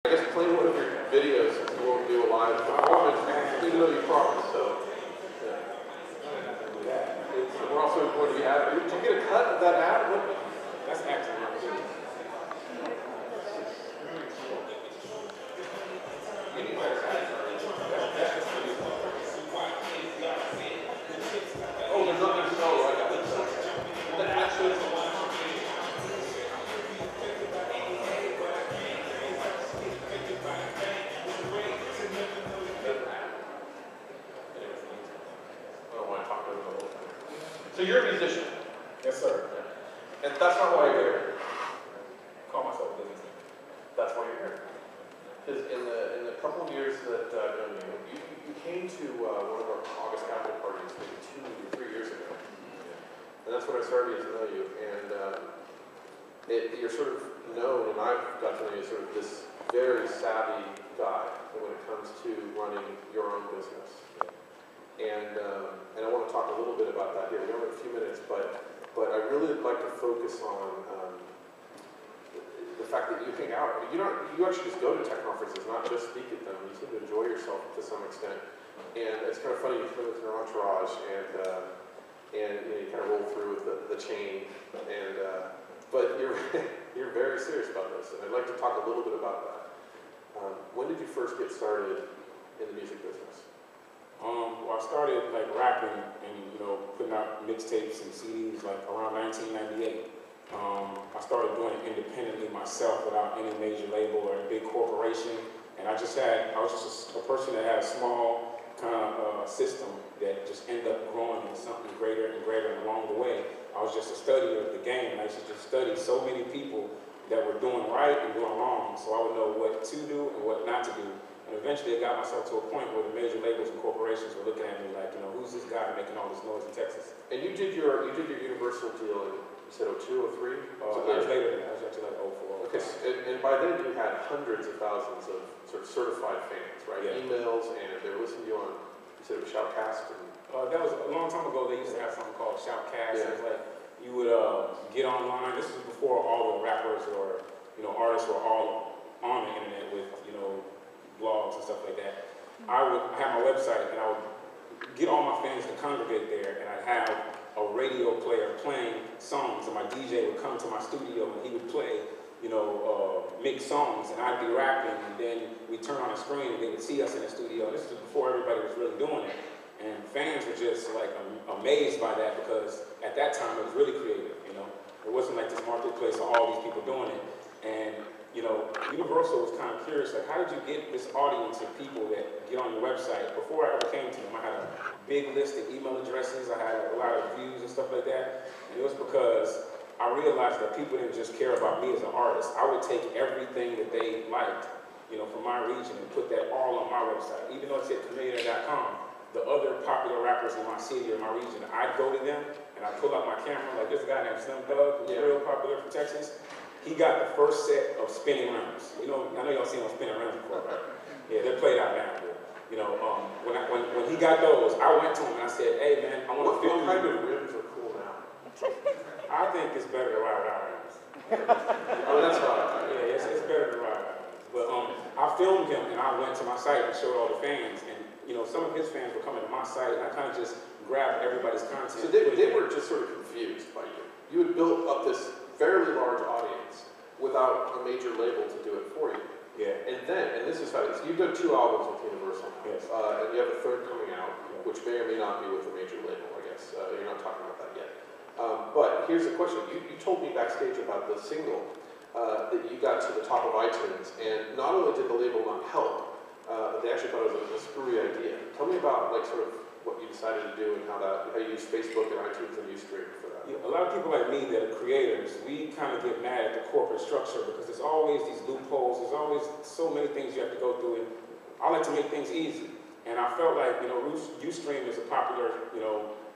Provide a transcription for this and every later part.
I guess play one of your videos if you won't do a live performance, even though you promised, so. Yeah. We're also going to be ad. Did you get a cut of that ad? That's actually not good. Oh, there's nothing to sell right now. The ad shows. So you're a musician? Yes, sir. Yeah. And that's not why you're here. Call myself a businessman. That's why you're here. Because in the couple of years that I've known you, you came to one of our August Capitol parties maybe 2 or 3 years ago. And that's when I started getting to know you. And you're sort of known, and I've got to know you as sort of this very savvy guy when it comes to running your own business. And I want to talk a little bit about that here. We only have a few minutes, but I really would like to focus on the fact that you hang out. I mean, you actually just go to tech conferences, not just speak at them. You seem to enjoy yourself to some extent. And it's kind of funny, you come with your entourage, and you kind of roll through with the chain. But you're very serious about this, and I'd like to talk a little bit about that. When did you first get started in the music business? Well, I started like rapping and putting out mixtapes and CDs like around 1998. I started doing it independently myself without any major label or a big corporation. And I was just a person that had a small kind of system that just ended up growing into something greater and greater. And along the way, I was just a studier of the game. And I used to just study so many people that were doing right and doing wrong, so I would know what to do and what not to do. And eventually I got myself to a point where the major labels and corporations were looking at me like, who's this guy making all this noise in Texas? And you did your Universal deal in, you said 02, 03? Years later than that. It was actually like 04. Okay, and by then you had hundreds of thousands of sort of certified fans, right? Yeah. Emails, and they were listening to you on, you said it was Shoutcast? That was a long time ago. They used to have something called Shoutcast. Yeah. It was like you would get online. This was before all the rappers or artists were all on the internet with blogs and stuff like that. I would have my website and I would get all my fans to congregate there, and I'd have a radio player playing songs, and my DJ would come to my studio and he would play, mix songs, and I'd be rapping, and then we'd turn on the screen and they would see us in the studio. This was before everybody was really doing it, and fans were just like amazed by that, because at that time it was really creative. It wasn't like this marketplace of all these people doing it. And Universal was kind of curious, like, how did you get this audience of people that get on your website? Before I ever came to them, I had a big list of email addresses, I had a lot of views and stuff like that, and it was because I realized that people didn't just care about me as an artist. I would take everything that they liked, from my region, and put that all on my website. Even though it's at Chamillionaire.com, the other popular rappers in my city or my region, I'd go to them, and I'd pull out my camera, like this guy named Slim Thug, who's real popular from Texas. He got the first set of spinning rims. I know y'all seen those spinning rims before, right? Yeah, they're played out now. When he got those, I went to him and I said, "Hey man, I want to film you." What kind of rims are cool now? I think it's better to ride without rims. Oh, that's right. Yeah, it's better to ride without rims. But I filmed him and I went to my site and showed all the fans, and some of his fans were coming to my site, and I kind of just grabbed everybody's content. So they were just sort of confused by you. You had built up this fairly large audience without a major label to do it for you. Yeah. And this is fabulous. You've done 2 albums with Universal. Yes. And you have a 3rd coming out, which may or may not be with a major label, I guess. You're not talking about that yet. But here's the question. You told me backstage about the single that you got to the top of iTunes, and not only did the label not help, but they actually thought it was a screwy idea. Tell me about sort of what you decided to do and how you use Facebook and iTunes and Ustream for that. A lot of people like me that are creators, we kind of get mad at the corporate structure because there's always these loopholes, there's always so many things you have to go through, and I like to make things easy. And I felt like, Ustream is a popular,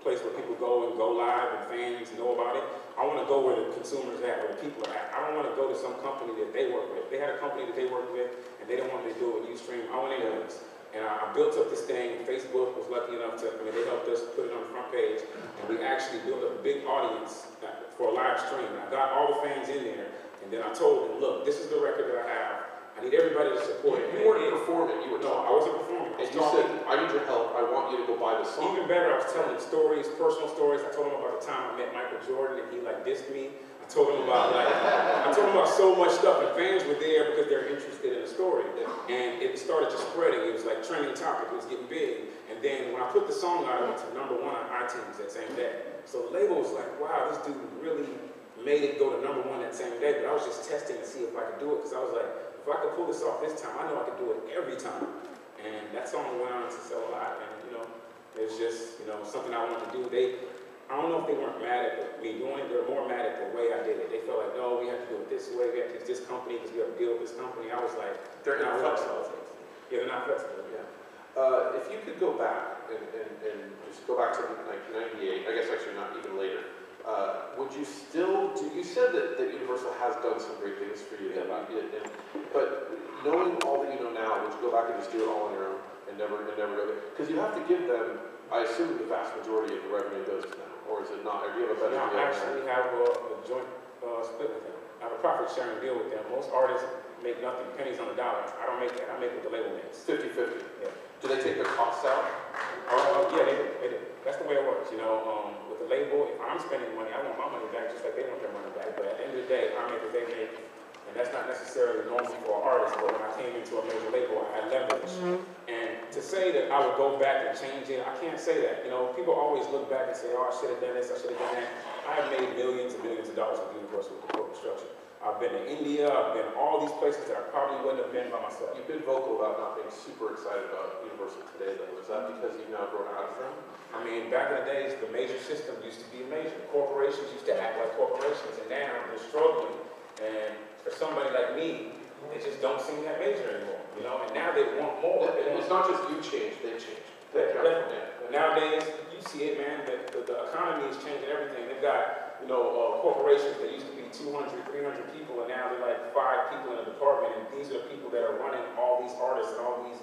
place where people go live and fans know about it. I want to go where the consumers are at, where the people are at. I don't want to go to some company that they work with. They had a company that they worked with, and they didn't want me to do it with Ustream. I want anyways. And I built up this thing. Facebook was lucky enough they helped us put it on the front page, and we actually built up a big audience for a live stream. I got all the fans in there, and then I told them, look, this is the record that I have, I need everybody to support it. You weren't performing, you were No, talking. I wasn't performing. And you said, I need your help, I want you to go buy the song. Even better, I was telling stories, personal stories. I told him about the time I met Michael Jordan and he like dissed me. I told him about so much stuff, and fans were there because they're interested in the story. And it started just spreading. It was like trending topic. It was getting big. And then when I put the song out, I went to #1 on iTunes that same day. So the label was like, wow, this dude really made it go to #1 that same day. But I was just testing to see if I could do it, because I was like, if I could pull this off this time, I know I could do it every time. And that song went on to sell a lot. And it was just something I wanted to do. I don't know if they weren't mad at me doing it. They were more mad at the way I did it. They felt like, no, we have to do it this way. We have to use this company because we have to deal with this company. I was like, they're not flexible. Yeah, they're not flexible. Yeah. If you could go back and just go back to 1998, I guess actually not even later, would you still do? You said that Universal has done some great things for you. But knowing all that you know now, would you go back and just do it all on your own and never go there? Because you have to give them, I assume the vast majority of the revenue goes to them. Or is it not? Or do you have a better deal? I actually have a joint split with them. I have a profit sharing deal with them. Most artists make nothing, pennies on the dollar. I don't make that. I make what the label makes. 50-50. Yeah. Do they take their costs out? Yeah, they do. That's the way it works. With the label, if I'm spending money, I want my money back just like they want their money back. But at the end of the day, I make what they make. And that's not necessarily normal for an artist, but when I came into a major label, I had leverage. And to say that I would go back and change it, I can't say that. People always look back and say, oh, I should have done this, I should have done that. I have made millions and millions of dollars with Universal with the corporate structure. I've been to India, I've been all these places that I probably wouldn't have been by myself. You've been vocal about not being super excited about Universal today, though. Is that because you've now grown out of them? I mean, back in the days, the major system used to be major. Corporations used to act like corporations, and now they're struggling. And for somebody like me, they just don't seem that major anymore, And now they want more. It's not just you change, they've changed. Definitely. Nowadays, you see it, man, the economy is changing everything. They've got, corporations that used to be 200, 300 people, and now they're like 5 people in a department, and these are the people that are running all these artists and all these,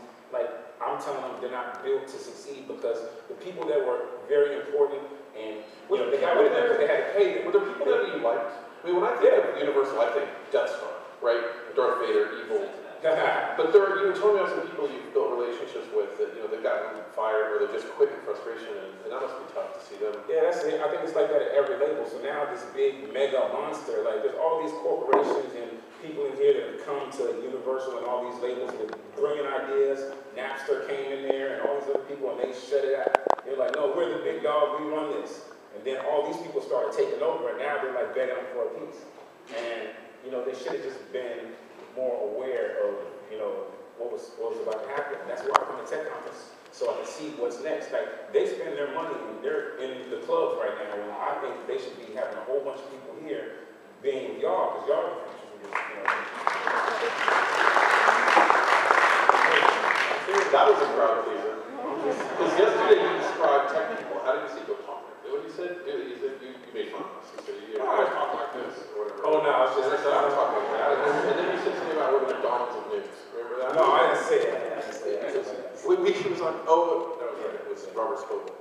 I'm telling them they're not built to succeed, because the people that were very important, and, they got rid of them because they had to pay them. Were there people that you liked? I mean, when I think of Universal, I think Death Star, right? Darth Vader, evil. But you told me about some people you've built relationships with that, they've gotten fired or they're just quit in frustration, and that must be tough to see them. Yeah, that's it. I think it's like that at every label. So now this big mega monster, there's all these corporations and people in here that have come to Universal and all these labels with brilliant ideas. Napster came in there and all these other people, and they shut it out. They're like, no, we're the big dog, we run this. And then all these people started taking over, and now they're begging them for a piece. And, they should have just been more aware of, what was about to happen. That's why I come to Tech Conference, so I can see what's next. They spend their money, they're in the clubs right now, and I think they should be having a whole bunch of people here being with y'all, because y'all are the future of this, That was a crowd pleaser. Because yesterday you described tech people. How did you say go talk? What you said? You said you made fun of us. You said you always talk like this or whatever. Oh no, I was just. And I said I'm talking like that. And then you said something about what McDonald's of news. Remember that? No, I didn't say that. He was like, oh, that was right. It was Robert Scoble.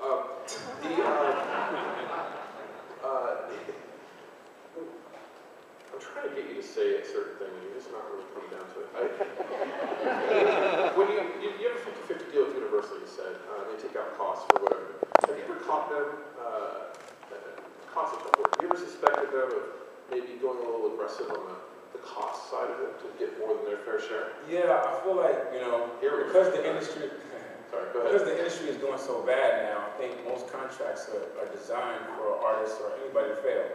I'm trying to get you to say a certain thing, and you're just not really coming down to it. When you have a 50-50 deal with Universal, you said, they take out costs or whatever. Have you ever caught them, cost of word, have you ever suspected them of maybe going a little aggressive on the cost side of it to get more than their fair share? Yeah, I feel like, because the industry... Sorry, go ahead. Because the industry is doing so bad now, I think most contracts are designed for artists or anybody to fail,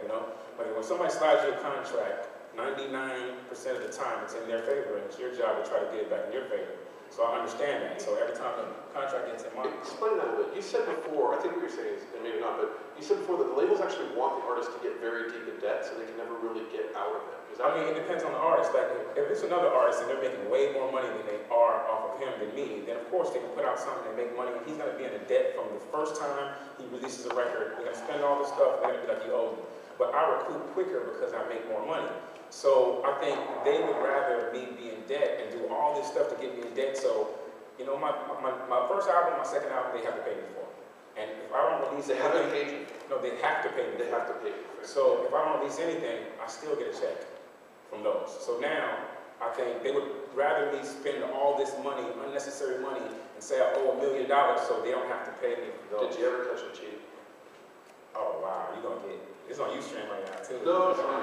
Like when somebody slides you a contract, 99% of the time it's in their favor, and it's your job to try to get it back in your favor. So I understand that. So every time the contract gets in money. Explain that a little bit. You said before, I think what you're saying is, and maybe not, but you said before that the labels actually want the artist to get very deep in debt so they can never really get out of it. It depends on the artist. Like if it's another artist and they're making way more money than they are off of him than me, then of course they can put out something and make money. And he's going to be in a debt from the first time he releases a record. They're going to spend all this stuff and they're going to be like, you owe me. But I recoup quicker because I make more money. So I think they would rather me be in debt and do all this stuff to get me in debt. So, my first album, my second album, they have to pay me for. And if I don't release anything... They haven't paid you? No, they have to pay me. They have to pay you. So if I don't release anything, I still get a check from those. So now, I think they would rather me spend all this money, unnecessary money, and say I owe $1 million so they don't have to pay me for those. Did you ever touch a cheat? Oh wow, you're gonna get, it's on Ustream right now too. No,